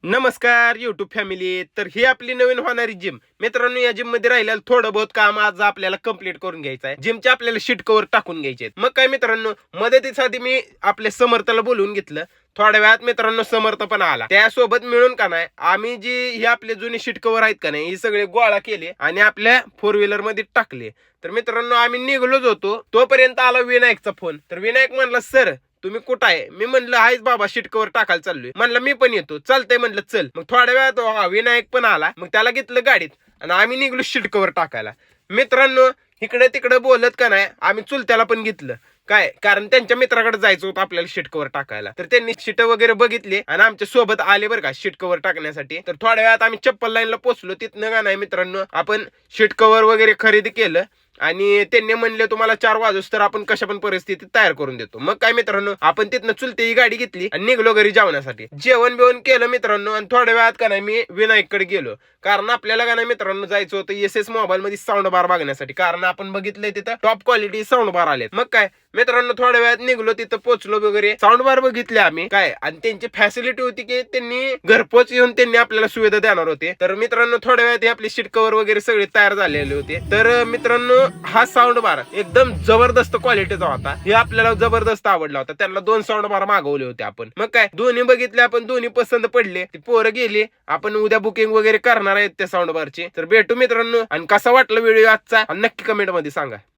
नमस्कार YouTube family. तर ही आपली नवीन होणारी जिम. मित्रांनो, या जिम मध्ये राहिलेलं थोडं बहुत काम आज आपल्याला कम्प्लीट करून घ्यायचं आहे. जिमचे आपल्याला शीट कव्हर टाकून घ्यायचे आहेत. मग काय मित्रांनो, मदतीसाठी मी आपल्या समर्थला बोलवून घेतलं. थोड्या वेळात मित्रांनो समर्थ पण आला. त्यासोबत मिळून का नाही आम्ही जी ही आपले जुने शीट कव्हर आहेत का नाही, ही सगळे गोळा केले आणि आपल्या 4 व्हीलर मध्ये टाकले. तर मित्रांनो, आम्ही निघलोच होतो, तोपर्यंत आला विनायकचा फोन. तर विनायक म्हणला, सर तुम्ही कुठं आहे? मी म्हणलं आहेच बाबा, शीट कव्हर टाकायला चाललोय. म्हणलं मी पण येतो. चालतंय म्हणलं चल. मग थोड्या वेळात विनायक पण आला. मग त्याला घेतलं गाडीत आणि आम्ही निघलो शीट कव्हर टाकायला. मित्रांनो, इकडे तिकडे बोलत का नाही आम्ही चुलत्याला पण घेतलं. काय कारण त्यांच्या मित्राकडे जायचं होतं आपल्याला शीट कव्हर टाकायला. तर त्यांनी शीट वगैरे बघितली आणि आमच्या सोबत आले बरं का शीट कव्हर टाकण्यासाठी. तर थोड्या वेळात आम्ही चप्पल लाईनला पोहोचलो. तिथनं का नाही मित्रांनो आपण शीट कव्हर वगैरे खरेदी केलं आणि त्यांनी म्हणले तुम्हाला 4 वाजूस तर आपण कशा पण परिस्थितीत तयार करून देतो. मग काय मित्रांनो, आपण तिथनं चुलते ही गाडी घेतली आणि निघलो घरी जेवणासाठी. जेवण बिवण केलं मित्रांनो आणि थोड्या वेळात का नाही मी विनायककडे गेलो. कारण आपल्याला का नाही मित्रांनो जायचं होतं एस मोबाईल मध्ये साऊंड बार बघण्यासाठी. कारण आपण बघितलंय तिथं टॉप क्वालिटी साऊंड बार आलेत. मग काय मित्रांनो, थोड्या वेळात निघलो, तिथं पोहोचलो वगैरे. साऊंड बार बघितले आम्ही काय आणि त्यांची फॅसिलिटी होती की त्यांनी घरपोच येऊन त्यांनी आपल्याला सुविधा देणार होते. तर मित्रांनो, थोड्या वेळात आपले शीट कव्हर वगैरे सगळे तयार झालेले होते. तर मित्रांनो, हा साऊंड बार एकदम जबरदस्त क्वालिटीचा होता. हे आपल्याला जबरदस्त आवडला होता. त्यांना 2 साऊंड बार मागवले होते आपण. मग काय दोन्ही बघितले आपण, दोन्ही पसंत पडले. ती पोरं गेली. आपण उद्या बुकिंग वगैरे करणार आहेत त्या साऊंड बारची. तर भेटू मित्रांनो. आणि कसा वाटला व्हिडिओ आजचा नक्की कमेंट मध्ये सांगा.